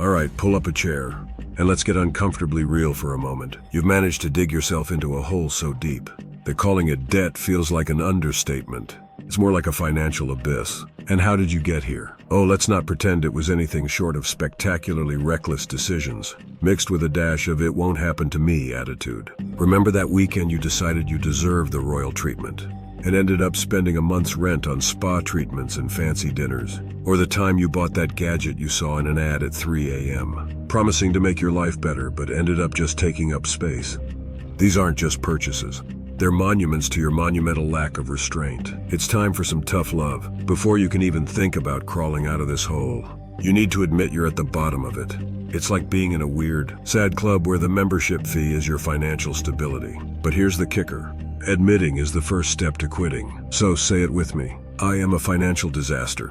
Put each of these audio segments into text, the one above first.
All right, pull up a chair, and let's get uncomfortably real for a moment. You've managed to dig yourself into a hole so deep that calling it debt feels like an understatement. It's more like a financial abyss. And how did you get here? Oh, let's not pretend it was anything short of spectacularly reckless decisions, mixed with a dash of "it won't happen to me" attitude. Remember that weekend you decided you deserved the royal treatment and ended up spending a month's rent on spa treatments and fancy dinners? Or the time you bought that gadget you saw in an ad at 3 a.m., promising to make your life better but ended up just taking up space? These aren't just purchases. They're monuments to your monumental lack of restraint. It's time for some tough love. Before you can even think about crawling out of this hole, you need to admit you're at the bottom of it. It's like being in a weird, sad club where the membership fee is your financial stability. But here's the kicker. Admitting is the first step to quitting. So say it with me. I am a financial disaster.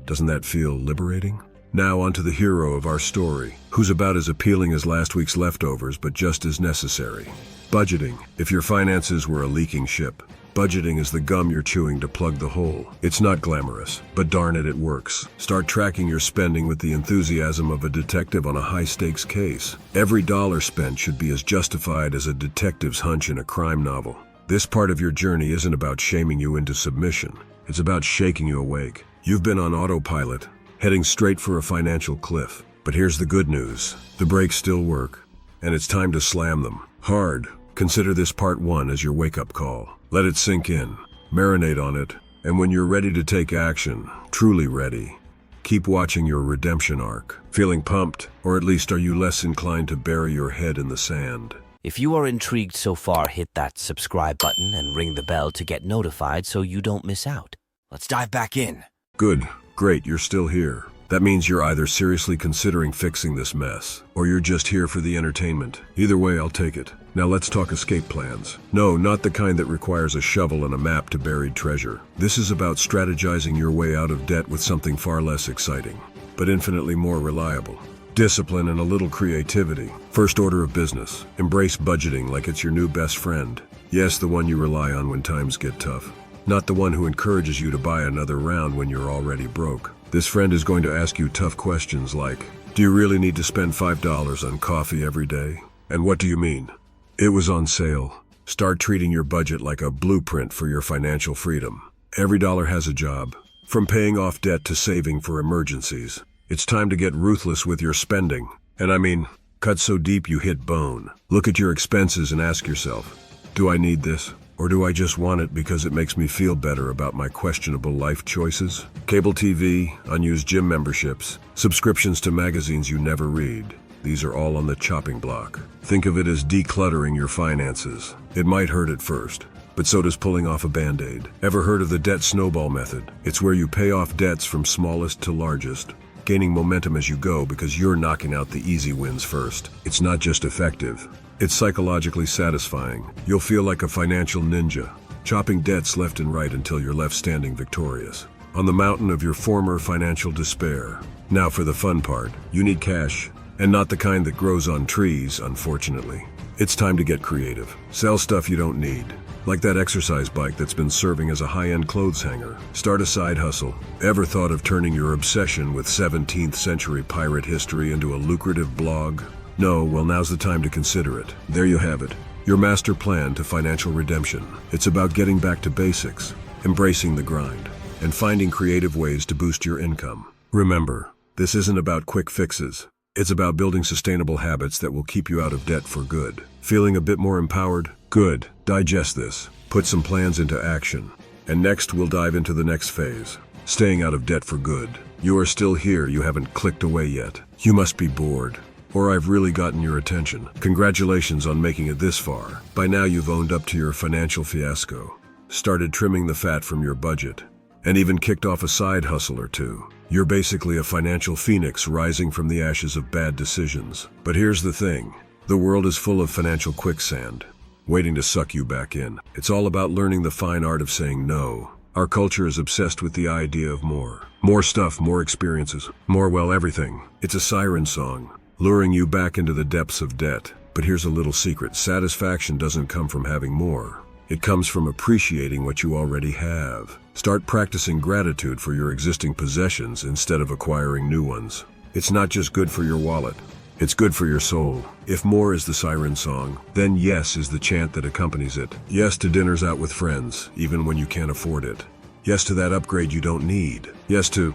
Doesn't that feel liberating? Now onto the hero of our story, who's about as appealing as last week's leftovers but just as necessary. Budgeting. If your finances were a leaking ship, budgeting is the gum you're chewing to plug the hole. It's not glamorous, but darn it, it works. Start tracking your spending with the enthusiasm of a detective on a high-stakes case. Every dollar spent should be as justified as a detective's hunch in a crime novel. This part of your journey isn't about shaming you into submission. It's about shaking you awake. You've been on autopilot, heading straight for a financial cliff. But here's the good news. The brakes still work, and it's time to slam them hard. Consider this part one as your wake-up call. Let it sink in, marinate on it, and when you're ready to take action, truly ready, keep watching your redemption arc. Feeling pumped? Or at least are you less inclined to bury your head in the sand? If you are intrigued so far, hit that subscribe button and ring the bell to get notified so you don't miss out. Let's dive back in. Good. Great, you're still here. That means you're either seriously considering fixing this mess, or you're just here for the entertainment. Either way, I'll take it. Now let's talk escape plans. No, not the kind that requires a shovel and a map to buried treasure. This is about strategizing your way out of debt with something far less exciting, but infinitely more reliable. Discipline and a little creativity. First order of business. Embrace budgeting like it's your new best friend. Yes, the one you rely on when times get tough. Not the one who encourages you to buy another round when you're already broke. This friend is going to ask you tough questions like, do you really need to spend $5 on coffee every day? And what do you mean? It was on sale. Start treating your budget like a blueprint for your financial freedom. Every dollar has a job. From paying off debt to saving for emergencies. It's time to get ruthless with your spending. And I mean, cut so deep you hit bone. Look at your expenses and ask yourself, do I need this? Or do I just want it because it makes me feel better about my questionable life choices? Cable TV, unused gym memberships, subscriptions to magazines you never read. These are all on the chopping block. Think of it as decluttering your finances. It might hurt at first, but so does pulling off a Band-Aid. Ever heard of the debt snowball method? It's where you pay off debts from smallest to largest, gaining momentum as you go because you're knocking out the easy wins first. It's not just effective. It's psychologically satisfying. You'll feel like a financial ninja, chopping debts left and right until you're left standing victorious on the mountain of your former financial despair. Now for the fun part. You need cash, and not the kind that grows on trees, unfortunately. It's time to get creative. Sell stuff you don't need, like that exercise bike that's been serving as a high-end clothes hanger. Start a side hustle. Ever thought of turning your obsession with 17th century pirate history into a lucrative blog? No, well, now's the time to consider it. There you have it. Your master plan to financial redemption. It's about getting back to basics, embracing the grind, and finding creative ways to boost your income. Remember, this isn't about quick fixes. It's about building sustainable habits that will keep you out of debt for good. Feeling a bit more empowered? Good. Digest this. Put some plans into action. And next, we'll dive into the next phase. Staying out of debt for good. You are still here. You haven't clicked away yet. You must be bored. Or I've really gotten your attention. Congratulations on making it this far. By now you've owned up to your financial fiasco, started trimming the fat from your budget, and even kicked off a side hustle or two. You're basically a financial phoenix rising from the ashes of bad decisions. But here's the thing. The world is full of financial quicksand, waiting to suck you back in. It's all about learning the fine art of saying no. Our culture is obsessed with the idea of more. More stuff, more experiences, more, well, everything. It's a siren song, luring you back into the depths of debt. But here's a little secret. Satisfaction doesn't come from having more. It comes from appreciating what you already have. Start practicing gratitude for your existing possessions instead of acquiring new ones. It's not just good for your wallet. It's good for your soul. If more is the siren song, then yes is the chant that accompanies it. Yes to dinners out with friends, even when you can't afford it. Yes to that upgrade you don't need. Yes to,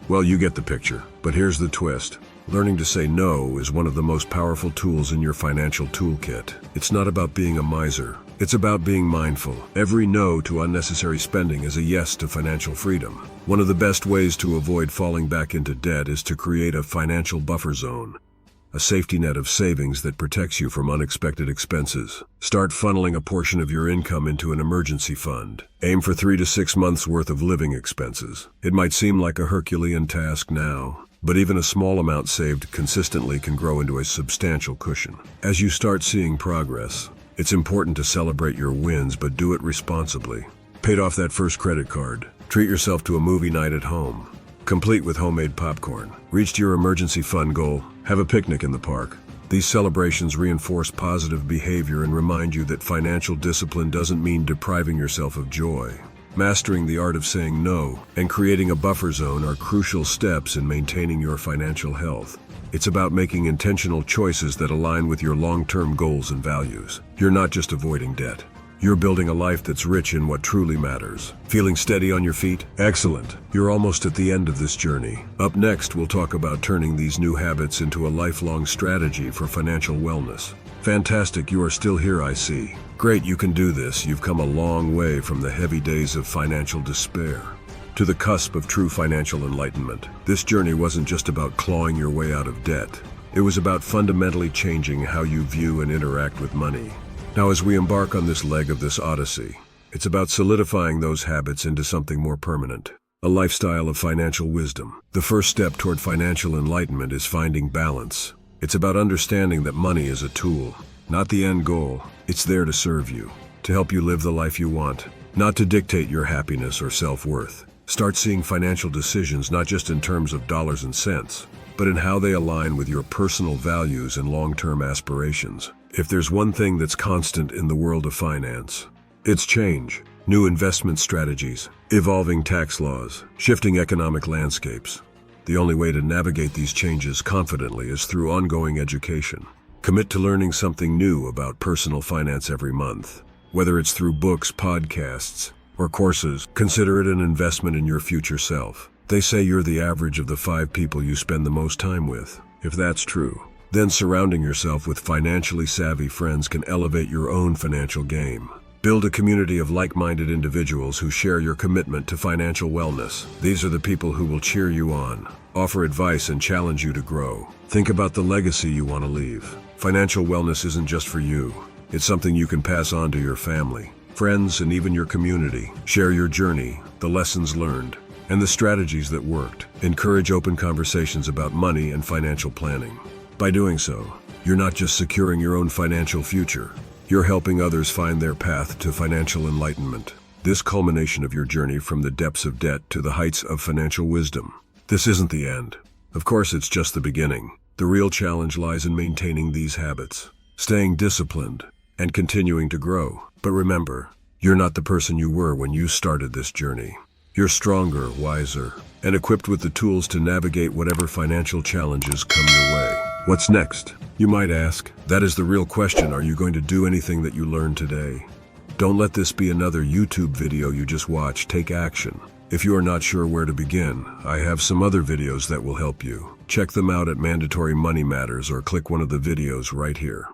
well, you get the picture. But here's the twist. Learning to say no is one of the most powerful tools in your financial toolkit. It's not about being a miser. It's about being mindful. Every no to unnecessary spending is a yes to financial freedom. One of the best ways to avoid falling back into debt is to create a financial buffer zone. A safety net of savings that protects you from unexpected expenses. Start funneling a portion of your income into an emergency fund. Aim for 3 to 6 months worth of living expenses. It might seem like a Herculean task now, but even a small amount saved consistently can grow into a substantial cushion. As you start seeing progress, it's important to celebrate your wins, but do it responsibly. Paid off that first credit card. Treat yourself to a movie night at home, complete with homemade popcorn. Reached your emergency fund goal. Have a picnic in the park. These celebrations reinforce positive behavior and remind you that financial discipline doesn't mean depriving yourself of joy. Mastering the art of saying no and creating a buffer zone are crucial steps in maintaining your financial health. It's about making intentional choices that align with your long-term goals and values. You're not just avoiding debt. You're building a life that's rich in what truly matters. Feeling steady on your feet? Excellent. You're almost at the end of this journey. Up next, we'll talk about turning these new habits into a lifelong strategy for financial wellness. Fantastic, you are still here, I see. Great, you can do this. You've come a long way from the heavy days of financial despair to the cusp of true financial enlightenment. This journey wasn't just about clawing your way out of debt. It was about fundamentally changing how you view and interact with money. Now, as we embark on this leg of this odyssey, it's about solidifying those habits into something more permanent, a lifestyle of financial wisdom. The first step toward financial enlightenment is finding balance. It's about understanding that money is a tool, not the end goal. It's there to serve you, to help you live the life you want, not to dictate your happiness or self-worth. Start seeing financial decisions not just in terms of dollars and cents, but in how they align with your personal values and long-term aspirations. If there's one thing that's constant in the world of finance, it's change. New investment strategies, evolving tax laws, shifting economic landscapes. The only way to navigate these changes confidently is through ongoing education. Commit to learning something new about personal finance every month. Whether it's through books, podcasts, or courses, consider it an investment in your future self. They say you're the average of the 5 people you spend the most time with. If that's true, then surrounding yourself with financially savvy friends can elevate your own financial game. Build a community of like-minded individuals who share your commitment to financial wellness. These are the people who will cheer you on, offer advice, and challenge you to grow. Think about the legacy you want to leave. Financial wellness isn't just for you. It's something you can pass on to your family, friends, and even your community. Share your journey, the lessons learned, and the strategies that worked. Encourage open conversations about money and financial planning. By doing so, you're not just securing your own financial future, you're helping others find their path to financial enlightenment. This culmination of your journey from the depths of debt to the heights of financial wisdom. This isn't the end. Of course, it's just the beginning. The real challenge lies in maintaining these habits, staying disciplined, and continuing to grow. But remember, you're not the person you were when you started this journey. You're stronger, wiser, and equipped with the tools to navigate whatever financial challenges come your way. What's next? You might ask. That is the real question. Are you going to do anything that you learned today? Don't let this be another YouTube video you just watched. Take action. If you are not sure where to begin, I have some other videos that will help you. Check them out at Mandatory Money Matters or click one of the videos right here.